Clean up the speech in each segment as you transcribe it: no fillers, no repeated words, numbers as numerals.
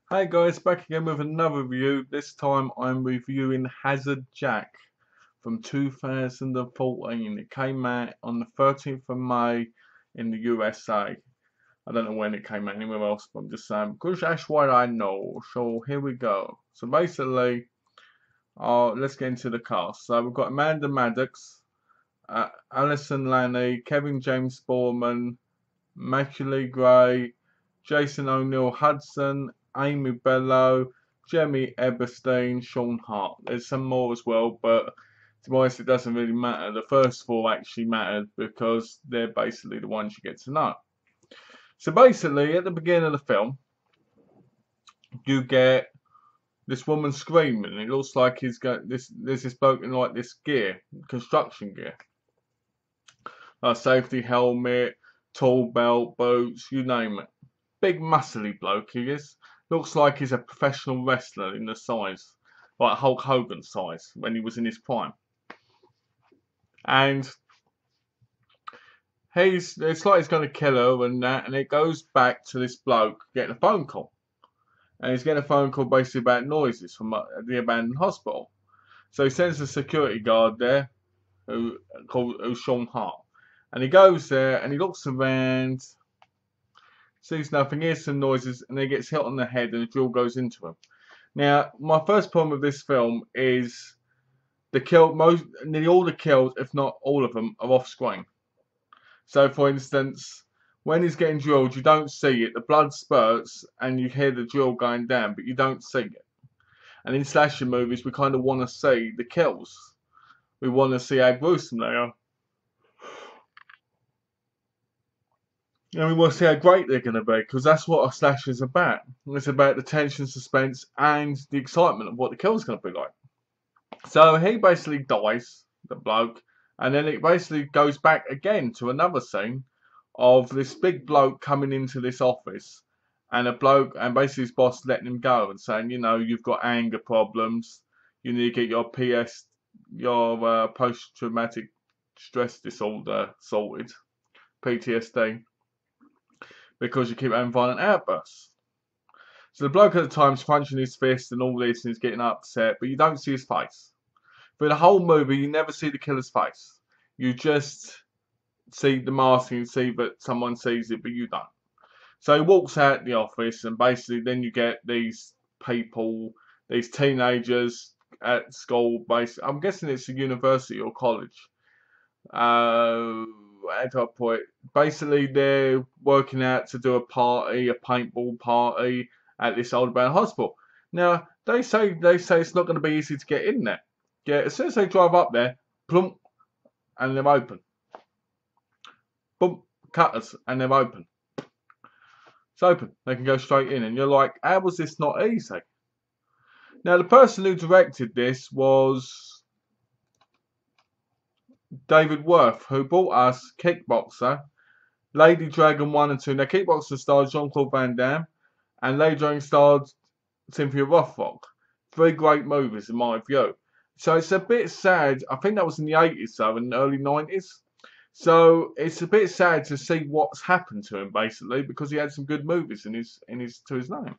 Hey guys, back again with another review. This time I'm reviewing Hazard Jack from 2014. It came out on the 13th of May in the USA. I don't know when it came out anywhere else, but I'm just saying because that's what I know. So here we go. So basically, let's get into the cast. So we've got Amanda Maddox, Alison Lanny, Kevin James Borman, Macaulay Gray, Jason O'Neill Hudson, Amy Bello, Jeremy Eberstein, Sean Hart. There's some more as well, but to be honest, it doesn't really matter. The first four actually mattered because they're basically the ones you get to know. So basically, at the beginning of the film, you get this woman screaming. It looks like he's got this. There's this bloke in like this gear, construction gear, a safety helmet, tall belt, boots, you name it. Big muscly bloke he is. Looks like he's a professional wrestler in the size, like Hulk Hogan size when he was in his prime. And it's like he's going to kill her and that, and it goes back to this bloke getting a phone call. And he's getting a phone call basically about noises from the abandoned hospital. So he sends a security guard there, who's Sean Hart. And he goes there and he looks around, sees nothing, hears some noises, and then he gets hit on the head and a drill goes into him. Now, my first problem with this film is nearly all the kills, if not all of them, are off screen. So, for instance, when he's getting drilled, you don't see it. The blood spurts and you hear the drill going down, but you don't see it. And in slasher movies, we kind of want to see the kills. We want to see how gruesome they are. And we want to see how great they're going to be, because that's what a slasher is about. It's about the tension, suspense, and the excitement of what the kill's going to be like. So he basically dies, the bloke, and then it basically goes back again to another scene of this big bloke coming into this office, and basically his boss letting him go and saying, you know, you've got anger problems, you need to get your post-traumatic stress disorder sorted, PTSD, because you keep having violent outbursts. So the bloke at the time's punching his fist and all this, and he's getting upset, but you don't see his face. For the whole movie, you never see the killer's face. You just see the mask and see that someone sees it, but you don't. So he walks out the office, and basically then you get these people, these teenagers at school. Basically, I'm guessing it's a university or college. How do I put it? Basically, they're working out to do a paintball party at this old abandoned hospital. Now they say it's not going to be easy to get in there. Yeah, as soon as they drive up there, plump, and they're open. Boom, cutters, and they're open. It's open. They can go straight in, and you're like, how was this not easy? Now the person who directed this was David Worth, who brought us Kickboxer, Lady Dragon 1 and 2. Now, Kickboxer starred Jean-Claude Van Damme, and Lady Dragon starred Cynthia Rothrock. Three great movies, in my view. So it's a bit sad. I think that was in the 80s, though, in the early 90s. So it's a bit sad to see what's happened to him, basically, because he had some good movies to his name.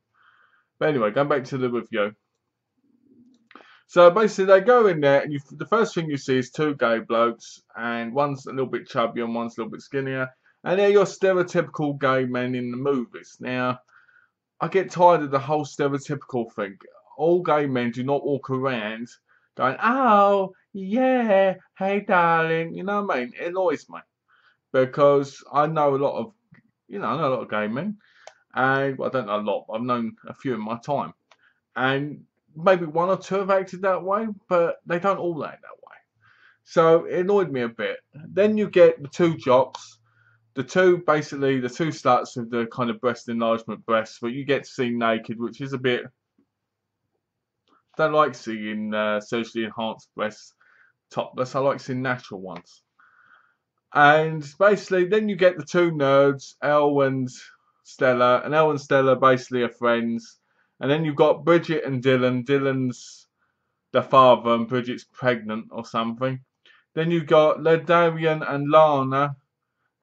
But anyway, going back to the review. So basically, they go in there, and the first thing you see is two gay blokes, and one's a little bit chubby and one's a little bit skinnier, and they're your stereotypical gay men in the movies. Now, I get tired of the whole stereotypical thing. All gay men do not walk around going, oh, yeah, hey, darling. You know what I mean? It annoys me, because I know a lot of gay men, and well, I don't know a lot, but I've known a few in my time, and maybe one or two have acted that way, but they don't all act that way. So it annoyed me a bit. Then you get the two jocks, the two sluts with the kind of breast enlargement breasts, but you get to see naked, which is a bit. Don't like seeing socially enhanced breasts topless. I like seeing natural ones. And basically, then you get the two nerds, Elle and Stella, and Elle and Stella basically are friends. And then you've got Bridget and Dylan. Dylan's the father and Bridget's pregnant or something. Then you've got Ledarian and Lana.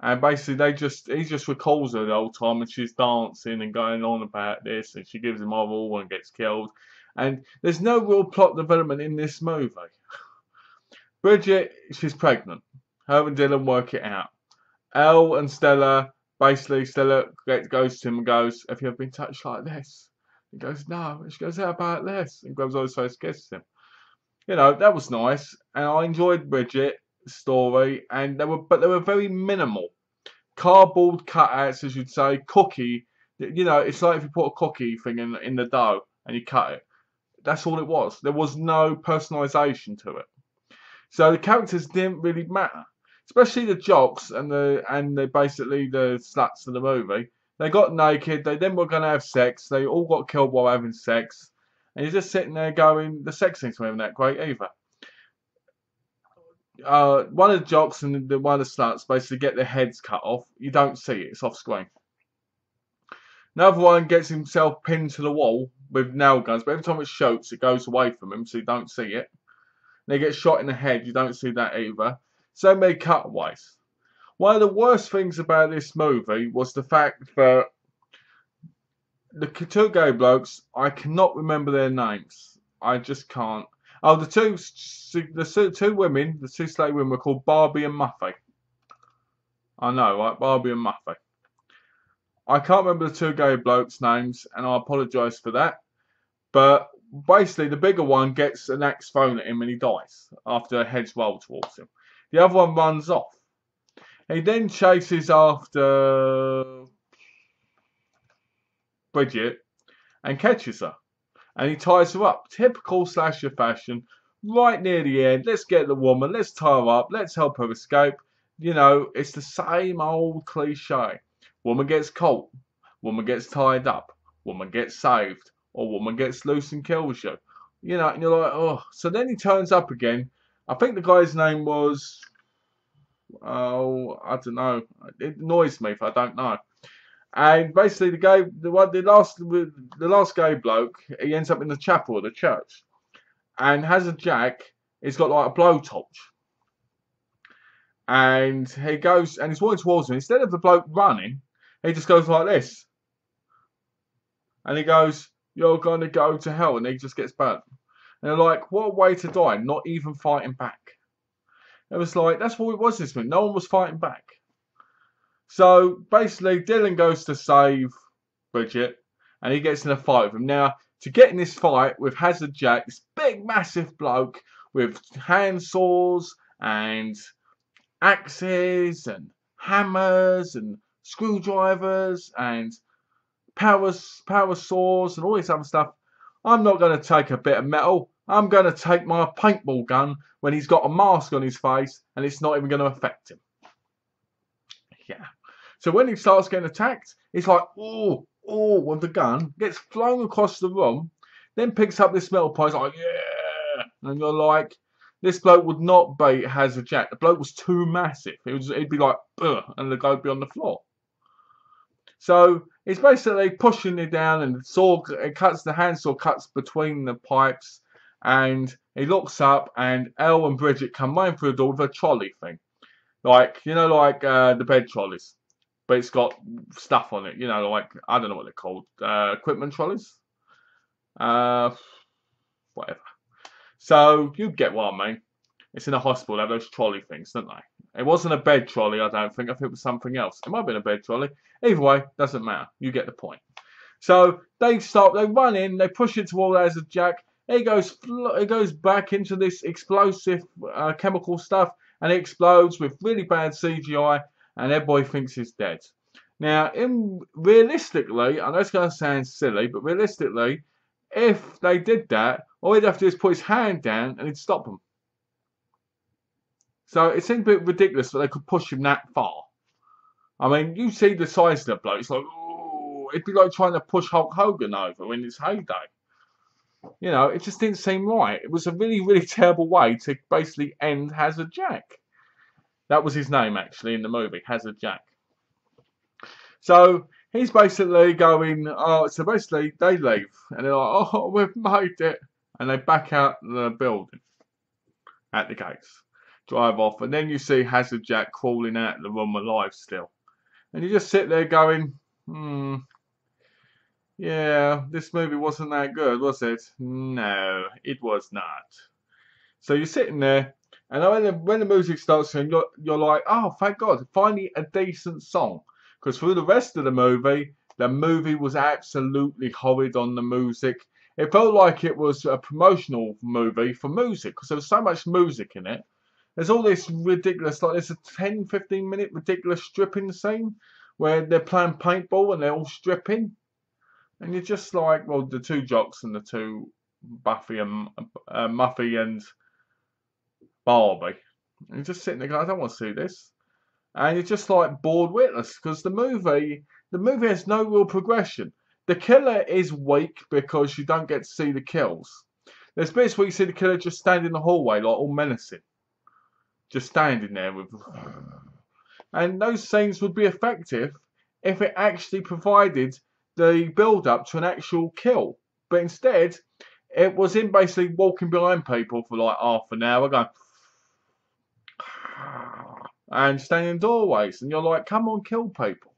And basically, he just recalls her the whole time, and she's dancing and going on about this, and she gives him oral and gets killed. And there's no real plot development in this movie. Bridget, she's pregnant. Her and Dylan work it out. Elle and Stella, basically, Stella goes to him and goes, "Have you ever been touched like this?" He goes, "No." And she goes, "How about this?" And grabs on his face, kisses him. You know, that was nice, and I enjoyed Bridget's story, and they were very minimal. Cardboard cutouts, as you'd say, cookie. You know, it's like if you put a cookie thing in the dough and you cut it. That's all it was. There was no personalisation to it. So the characters didn't really matter, especially the jocks and the basically the sluts of the movie. They got naked. They then were going to have sex. They all got killed while having sex, and you're just sitting there going, the sex scenes weren't that great either. One of the jocks and one of the sluts basically get their heads cut off. You don't see it. It's off screen. Another one gets himself pinned to the wall with nail guns, but every time it shoots, it goes away from him, so you don't see it. They get shot in the head. You don't see that either. So many cutaways. One of the worst things about this movie was the fact that the two gay blokes, I cannot remember their names. I just can't. Oh, the two women, the two slave women were called Barbie and Muffy. I know, right? Barbie and Muffy. I can't remember the two gay blokes' names, and I apologise for that. But basically, the bigger one gets an axe thrown at him and he dies after a head's roll towards him. The other one runs off. He then chases after Bridget and catches her. And he ties her up. Typical slasher fashion. Right near the end, let's get the woman, let's tie her up, let's help her escape. You know, it's the same old cliche. Woman gets caught, woman gets tied up, woman gets saved, or woman gets loose and kills you. You know, and you're like, oh. So then he turns up again. I think the guy's name was, oh, I don't know. It annoys me if I don't know. And basically, the last gay bloke, he ends up in the chapel of the church, and has a jack. He's got like a blowtorch, and he goes and he's walking towards him. Instead of the bloke running, he just goes like this, and he goes, "You're gonna go to hell," and he just gets burnt. And they're like, "What a way to die! Not even fighting back." It was like that's what it was this week. No one was fighting back. So basically, Dylan goes to save Bridget, and he gets in a fight with him. Now, to get in this fight with Hazard Jack, this big, massive bloke with hand saws and axes and hammers and screwdrivers and power saws and all this other stuff, I'm not going to take a bit of metal. I'm going to take my paintball gun when he's got a mask on his face and it's not even going to affect him. Yeah. So when he starts getting attacked, he's like, oh, with the gun, gets flung across the room, then picks up this metal pipe, like, yeah. And you're like, this bloke would not beat Hazard Jack. The bloke was too massive. He'd be like, ugh, and the guy would be on the floor. So he's basically pushing it down, and the handsaw cuts between the pipes, and he looks up, and Elle and Bridget come running through the door with a trolley thing. Like, you know, like the bed trolleys. But it's got stuff on it, you know, like, I don't know what they're called. Equipment trolleys? Whatever. So, you get what I mean. It's in a hospital, they have those trolley things, don't they? It wasn't a bed trolley, I don't think. I think it was something else. It might have been a bed trolley. Either way, doesn't matter. You get the point. So, they run in, they push it towards Hazard Jack. It goes back into this explosive chemical stuff, and it explodes with really bad CGI, and everybody thinks he's dead. Now, realistically, I know it's going to sound silly, but realistically, if they did that, all he'd have to do is put his hand down and he'd stop them. So it seemed a bit ridiculous that they could push him that far. I mean, you see the size of the bloke, it's like, ooh, it'd be like trying to push Hulk Hogan over in his heyday. You know, it just didn't seem right. It was a really, really terrible way to basically end Hazard Jack. That was his name, actually, in the movie, Hazard Jack. So, he's basically going, so basically, they leave. And they're like, oh, we've made it. And they back out the building at the gates. drive off, and then you see Hazard Jack crawling out of the room alive still. And you just sit there going, yeah, this movie wasn't that good, was it? No, it was not. So you're sitting there, and when the music starts, and you're like, oh, thank God, finally a decent song. Because through the rest of the movie was absolutely horrid on the music. It felt like it was a promotional movie for music, because there was so much music in it. There's all this ridiculous, like there's a 10-15 minute ridiculous stripping scene where they're playing paintball and they're all stripping. And you're just like, well, the two jocks and the two Muffy and Barbie. And you're just sitting there going, I don't want to see this. And you're just like bored witless, because the movie has no real progression. The killer is weak because you don't get to see the kills. There's bits where you see the killer just standing in the hallway, like all menacing. Just standing there with... And those scenes would be effective if it actually provided the build-up to an actual kill. But instead, it was him basically walking behind people for like half an hour, going... and standing in doorways. And you're like, come on, kill people.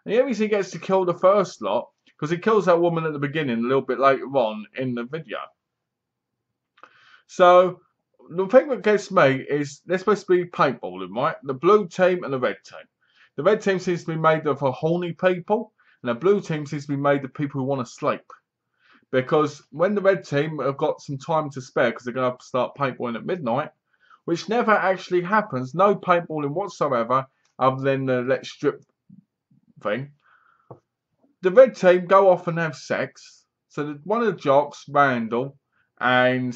And he obviously gets to kill the first lot, because he kills that woman at the beginning a little bit later on in the video. So, the thing that gets me is, they're supposed to be paintballing, right? The blue team and the red team. The red team seems to be made of horny people, and the blue team seems to be made of people who want to sleep. Because when the red team have got some time to spare, because they're going to start paintballing at midnight, which never actually happens, no paintballing whatsoever, other than the let's strip thing. The red team go off and have sex. So one of the jocks, Randall, and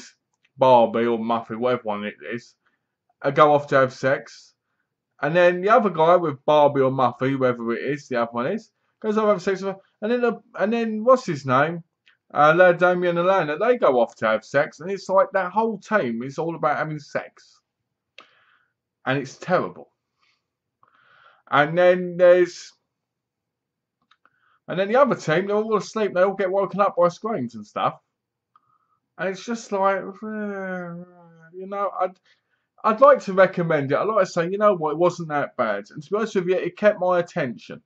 Barbie or Muffy, whatever one it is, go off to have sex. And then the other guy with Barbie or Muffy, whoever it is, the other one is, goes off to have sex with her. And then what's his name? Damien and Alana, they go off to have sex. And it's like that whole team is all about having sex. And it's terrible. And then the other team, they're all asleep. They all get woken up by screams and stuff. And it's just like, you know, I'd like to recommend it. I'd like to say, you know what, it wasn't that bad. And to be honest with you, it kept my attention.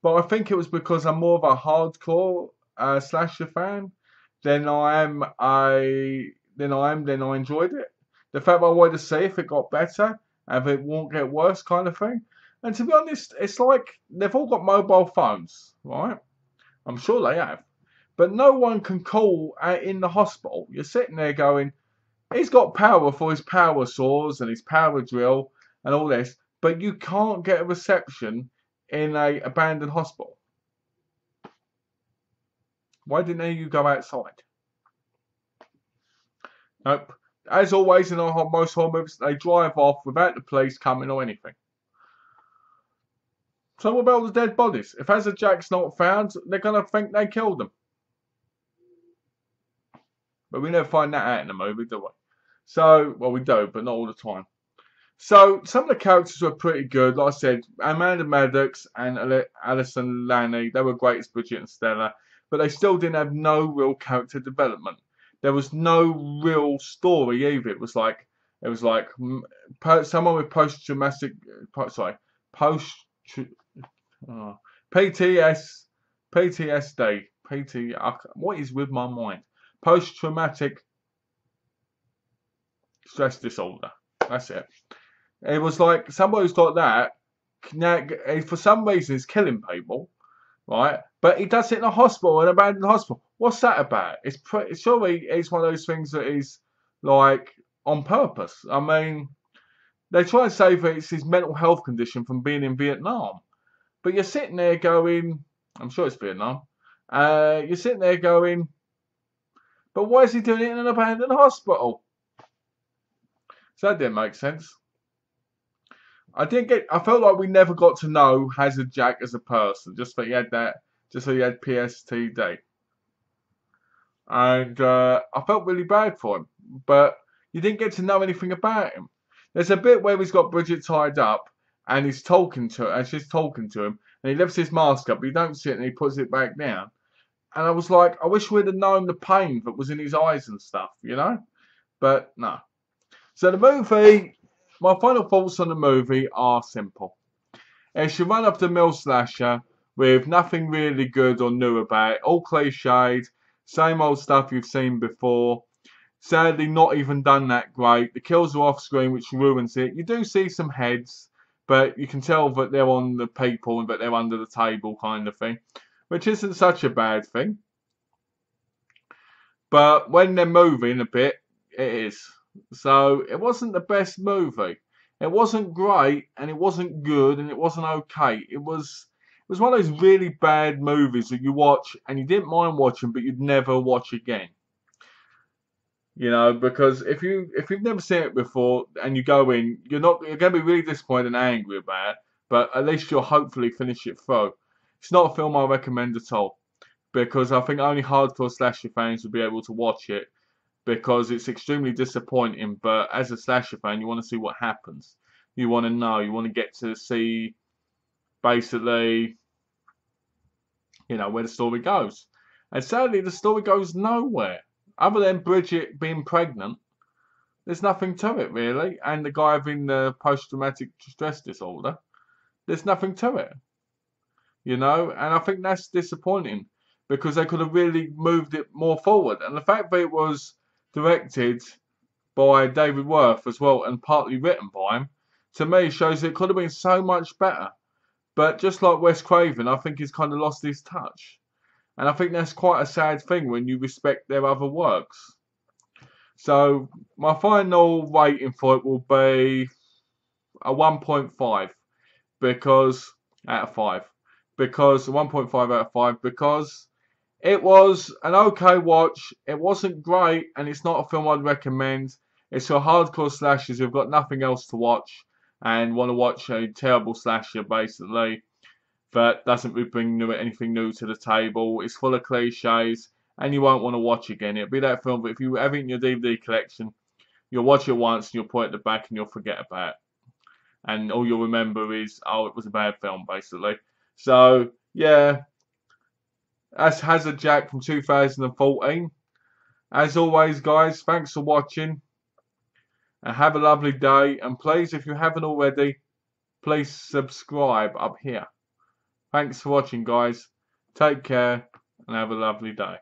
But I think it was because I'm more of a hardcore slasher fan than I enjoyed it. The fact that I wanted to see if it got better, and if it won't get worse kind of thing. And to be honest, it's like they've all got mobile phones, right? I'm sure they have. But no one can call in the hospital. You're sitting there going, he's got power for his power saws and his power drill and all this, but you can't get a reception in an abandoned hospital. Why didn't you go outside? Nope. As always in most horror movies, they drive off without the police coming or anything. So what about all the dead bodies? If Hazard Jack's not found, they're going to think they killed them. But we never find that out in the movie, do we? So, well, we do, but not all the time. So, some of the characters were pretty good. Like I said, Amanda Maddox and Alison Lanny, they were great as Bridget and Stella. But they still didn't have no real character development. There was no real story either. It was like someone with PTSD. What is with my mind? Post-traumatic stress disorder. That's it. It was like somebody who's got that. Now, for some reason, is killing people, right? But he does it in a hospital, an abandoned hospital. What's that about? Surely it's one of those things that is like on purpose. I mean, they try and say that it's his mental health condition from being in Vietnam. But you're sitting there going, I'm sure it's Vietnam. You're sitting there going, but why is he doing it in an abandoned hospital? So that didn't make sense. I felt like we never got to know Hazard Jack as a person, just that he had PTSD. And I felt really bad for him, but you didn't get to know anything about him. There's a bit where he's got Bridget tied up, and he's talking to her, and she's talking to him, and he lifts his mask up, but you don't see it, and he puts it back down. And I was like, I wish we'd have known the pain that was in his eyes and stuff, you know? But no. So the movie my final thoughts on the movie are simple. It's your run-of-the-mill slasher with nothing really good or new about it. All cliched, same old stuff you've seen before. Sadly, not even done that great. The kills are off screen, which ruins it. You do see some heads, but you can tell that they're on the people and that they're under the table, kind of thing, which isn't such a bad thing. But when they're moving a bit, it is. So it wasn't the best movie. It wasn't great, and it wasn't good, and it wasn't okay. It was one of those really bad movies that you watch and you didn't mind watching, but you'd never watch again. You know, because if you've never seen it before and you go in, you're going to be really disappointed and angry about it. But at least you'll hopefully finish it through. It's not a film I recommend at all because I think only hardcore slasher fans would be able to watch it because it's extremely disappointing. But as a slasher fan, you want to see what happens. You want to know. You want to get to see basically, where the story goes. And sadly, the story goes nowhere. Other than Bridget being pregnant, there's nothing to it really. And the guy having the post-traumatic stress disorder, there's nothing to it. And I think that's disappointing because they could have really moved it more forward. And the fact that it was directed by David Worth as well and partly written by him, to me shows it could have been so much better. But just like Wes Craven, I think he's kind of lost his touch. And I think that's quite a sad thing when you respect their other works. So my final rating for it will be a 1.5 because out of 5. Because 1.5 out of 5 because it was an okay watch. It wasn't great and it's not a film I'd recommend. It's for hardcore slashers who've got nothing else to watch and want to watch a terrible slasher basically that doesn't bring anything new to the table. It's full of cliches and you won't want to watch again. It'll be that film that if you have it in your DVD collection, you'll watch it once and you'll put it at the back and you'll forget about it. And all you'll remember is, oh, it was a bad film basically. So, yeah, that's Hazard Jack from 2014. As always, guys, thanks for watching. And have a lovely day. And please, if you haven't already, please subscribe up here. Thanks for watching, guys. Take care and have a lovely day.